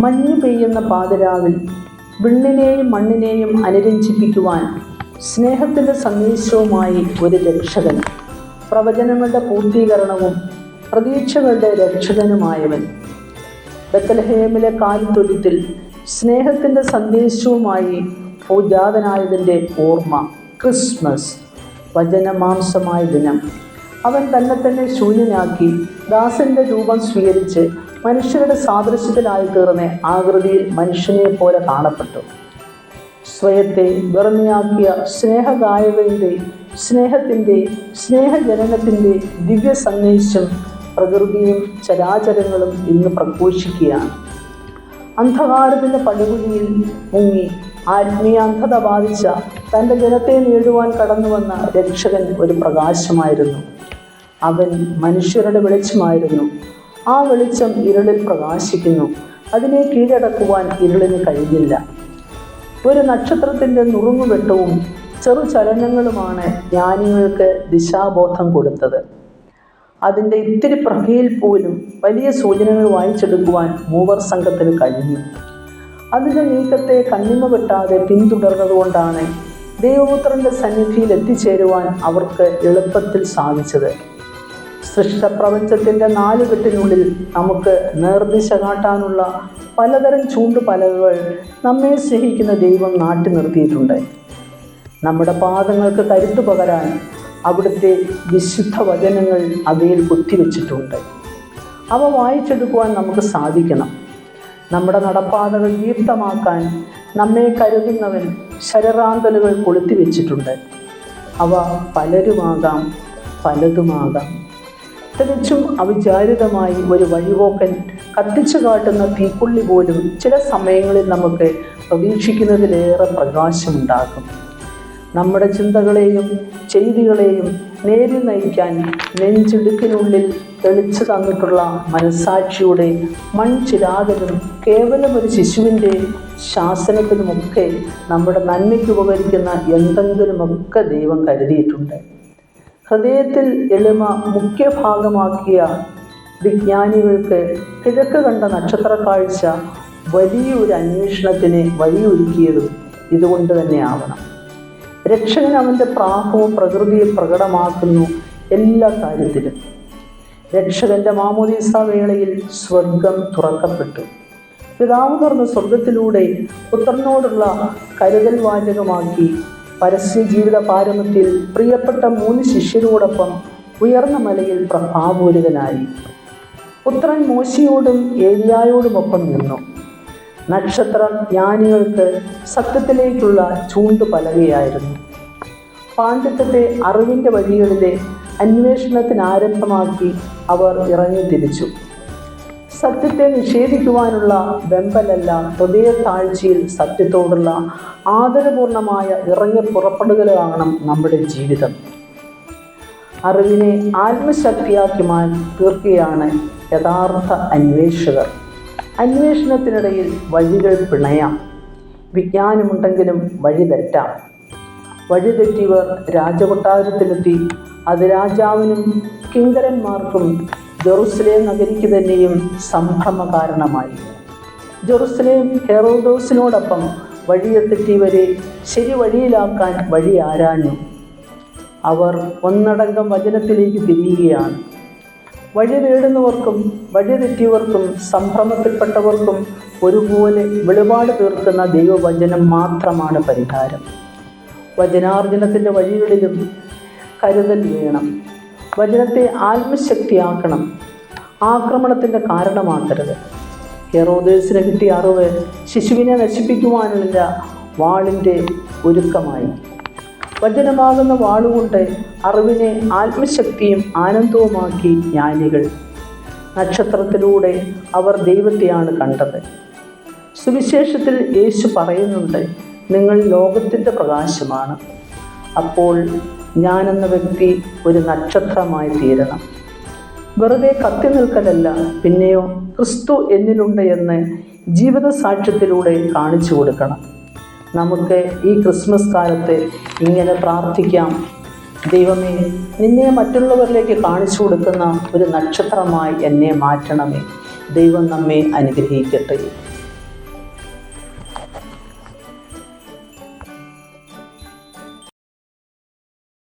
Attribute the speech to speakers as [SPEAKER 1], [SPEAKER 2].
[SPEAKER 1] മഞ്ഞു പെയ്യുന്ന പാതിരാവിൽ വിണ്ണിനെയും മണ്ണിനെയും അനുരഞ്ജിപ്പിക്കുവാൻ സ്നേഹത്തിൻ്റെ സന്ദേശവുമായി ഒരു രക്ഷകൻ, പ്രവചനങ്ങളുടെ പൂർത്തീകരണവും പ്രതീക്ഷകളുടെ രക്ഷകനുമായവൻ. ബത്ലഹേമിലെ കാലിത്തൊഴുത്തിൽ സ്നേഹത്തിൻ്റെ സന്ദേശവുമായി ഭൂജാതനായതിൻ്റെ ഓർമ്മ. ക്രിസ്മസ്, വചനമാംസമായ ദിനം. അവൻ തന്നെ ശൂന്യനാക്കി ദാസന്റെ രൂപം സ്വീകരിച്ച് മനുഷ്യരുടെ സാദൃശ്യത്തിലായി തീർന്ന ആകൃതിയിൽ മനുഷ്യനെ പോലെ കാണപ്പെട്ടു. സ്വയത്തെ വെറുമയാക്കിയ സ്നേഹഗായകന്റെ സ്നേഹത്തിൻ്റെ സ്നേഹജനനത്തിൻ്റെ ദിവ്യ സന്ദേശം പ്രകൃതിയും ചരാചരങ്ങളും ഇന്ന് പ്രഘോഷിക്കുകയാണ്. അന്ധകാരത്തിൻ്റെ പടുകുഴിയിൽ മുങ്ങി ആത്മീയ അന്ധത ബാധിച്ച തൻ്റെ ജനത്തെ നേടുവാൻ കടന്നു വന്ന രക്ഷകൻ ഒരു പ്രകാശമായിരുന്നു. അവൻ മനുഷ്യരുടെ വെളിച്ചമായിരുന്നു. ആ വെളിച്ചം ഇരുളിൽ പ്രകാശിക്കുന്നു. അതിനെ കീഴടക്കുവാൻ ഇരുളിന് കഴിഞ്ഞില്ല. ഒരു നക്ഷത്രത്തിൻ്റെ നുറുങ്ങുവെട്ടവും ചെറുചലനങ്ങളുമാണ് ജ്ഞാനികൾക്ക് ദിശാബോധം കൊടുത്തത്. അതിൻ്റെ ഇത്തിരി പ്രഭയിൽ പോലും വലിയ സൂചനകൾ വായിച്ചെടുക്കുവാൻ മൂവർ സംഘത്തിന് കഴിഞ്ഞു. അതിൻ്റെ നീക്കത്തെ കണ്ണിമ വെട്ടാതെ പിന്തുടർന്നതുകൊണ്ടാണ് ദൈവപുത്രൻ്റെ സന്നിധിയിൽ എത്തിച്ചേരുവാൻ അവർക്ക് എളുപ്പത്തിൽ സാധിച്ചത്. സൃഷ്ടപ്രപഞ്ചത്തിൻ്റെ 4 കെട്ടിനുള്ളിൽ നമുക്ക് നേർദിശ കാട്ടാനുള്ള പലതരം ചൂണ്ടുപലകകൾ നമ്മെ സ്നേഹിക്കുന്ന ദൈവം നാട്ടി നിർത്തിയിട്ടുണ്ട്. നമ്മുടെ പാദങ്ങൾക്ക് കരുത്തു പകരാൻ അവിടുത്തെ വിശുദ്ധ വചനങ്ങൾ അവയിൽ കുത്തിവെച്ചിട്ടുണ്ട്. അവ വായിച്ചെടുക്കുവാൻ നമുക്ക് സാധിക്കണം. നമ്മുടെ നടപ്പാതകൾ ദീപ്തമാക്കാൻ നമ്മെ കരുതുന്നവൻ ശരറാന്തലുകൾ കൊളുത്തിവെച്ചിട്ടുണ്ട്. അവ പലരുമാകാം, പലതുമാകാം. തികച്ചും അവിചാരിതമായി ഒരു വഴിപോക്കൻ കത്തിച്ചു കാട്ടുന്ന തീക്കൊള്ളി പോലും ചില സമയങ്ങളിൽ നമുക്ക് പ്രതീക്ഷിക്കുന്നതിലേറെ പ്രകാശമുണ്ടാകും. നമ്മുടെ ചിന്തകളെയും ചെയ്തികളെയും നേരിൽ നയിക്കാൻ നെഞ്ചിടുക്കിനുള്ളിൽ തെളിച്ചു തന്നിട്ടുള്ള മനസ്സാക്ഷിയുടെ മൺചിരാതനും കേവലം ഒരു ശിശുവിൻ്റെ ശാസനത്തിനുമൊക്കെ നമ്മുടെ നന്മയ്ക്ക് ഉപകരിക്കുന്ന എന്തെങ്കിലുമൊക്കെ ദൈവം കരുതിയിട്ടുണ്ട്. ഹൃദയത്തിൽ എളിമ മുഖ്യഭാഗമാക്കിയ വിജ്ഞാനികൾക്ക് കിഴക്ക് കണ്ട നക്ഷത്ര കാഴ്ച വലിയൊരു അന്വേഷണത്തിന് വഴിയൊരുക്കിയതും ഇതുകൊണ്ട് തന്നെ ആവണം. രക്ഷകൻ അവൻ്റെ പ്രാഭവും പ്രകൃതിയെ പ്രകടമാക്കുന്നു എല്ലാ കാര്യത്തിലും. രക്ഷകൻ്റെ മാമോദീസ വേളയിൽ സ്വർഗം തുറക്കപ്പെട്ടു. പിതാവ് തുറന്ന സ്വർഗത്തിലൂടെ പുത്രനോടുള്ള കരുതൽ വാചകമാക്കി പരസ്യ ജീവിത പാരമ്യത്തിൽ പ്രിയപ്പെട്ട 3 ശിഷ്യരോടൊപ്പം ഉയർന്ന മലയിൽ പ്രഭാപൂരിതനായി. പുത്രൻ മോശയോടും ഏലിയായോടുമൊപ്പം നിന്നു. നക്ഷത്രം ജ്ഞാനികൾക്ക് സത്യത്തിലേക്കുള്ള ചൂണ്ടുപലകയായിരുന്നു. പാണ്ഡിത്യത്തെ അറിവിൻ്റെ വഴികളിലെ അന്വേഷണത്തിന് ആരംഭമാക്കി അവർ ഇറങ്ങി തിരിച്ചു. സത്യത്തെ നിഷേധിക്കുവാനുള്ള വെമ്പലല്ല, ഹൃദയ താഴ്ചയിൽ സത്യത്തോടുള്ള ആദരപൂർണമായ ഇറങ്ങി പുറപ്പെടുകലാകണം നമ്മുടെ ജീവിതം. അറിവിനെ ആത്മശക്തിയാക്കി തീർക്കുകയാണ് യഥാർത്ഥ അന്വേഷകർ. അന്വേഷണത്തിനിടയിൽ വഴികൾ പിണയാം. വിജ്ഞാനമുണ്ടെങ്കിലും വഴി തെറ്റാം. വഴിതെറ്റിയവർ രാജകൊട്ടാരത്തിലെത്തി. അത് രാജാവിനും കിങ്കരന്മാർക്കും ജെറുസലേം നഗരിക്ക് തന്നെയും സംഭ്രമ കാരണമായി. ജെറുസലേം ഹെറോദോസിനോടൊപ്പം വഴിയെത്തെറ്റിയവരെ ശരി വഴിയിലാക്കാൻ വഴി ആരാഞ്ഞു. അവർ ഒന്നടങ്കം വചനത്തിലേക്ക് തിരിയുകയാണ്. വഴി തേടുന്നവർക്കും വഴി തെറ്റിയവർക്കും സംഭ്രമത്തിൽപ്പെട്ടവർക്കും ഒരുപോലെ വെളിപാട് തീർക്കുന്ന ദൈവവചനം മാത്രമാണ് പരിഹാരം. വചനാർജനത്തിൻ്റെ വഴികളിലും കരുതൽ വേണം. വചനത്തെ ആത്മശക്തിയാക്കണം. ആക്രമണത്തിൻ്റെ കാരണമാക്കരുത്. ഹെറോദേസിന് കിട്ടിയ അറിവ് ശിശുവിനെ നശിപ്പിക്കുവാനുള്ള വാളിൻ്റെ ഒരുക്കമായി. വചനമാകുന്ന വാളുകൊണ്ട് അറിവിനെ ആത്മശക്തിയും ആനന്ദവുമാക്കി ജ്ഞാനികൾ. നക്ഷത്രത്തിലൂടെ അവർ ദൈവത്തെയാണ് കണ്ടത്. സുവിശേഷത്തിൽ യേശു പറയുന്നുണ്ട്, നിങ്ങൾ ലോകത്തിൻ്റെ പ്രകാശമാണ്. അപ്പോൾ ഞാനെന്ന വ്യക്തി ഒരു നക്ഷത്രമായി തീരണം. വെറുതെ കത്തി നിൽക്കലല്ല, പിന്നെയോ ക്രിസ്തു എന്നിലുണ്ട് എന്ന് ജീവിത സാക്ഷ്യത്തിലൂടെ കാണിച്ചു കൊടുക്കണം. നമുക്ക് ഈ ക്രിസ്മസ് കാലത്ത് ഇങ്ങനെ പ്രാർത്ഥിക്കാം: ദൈവമേ, നിന്നെ മറ്റുള്ളവരിലേക്ക് കാണിച്ചു കൊടുക്കുന്ന ഒരു നക്ഷത്രമായി എന്നെ മാറ്റണമേ. ദൈവം നമ്മെ അനുഗ്രഹിക്കട്ടെ.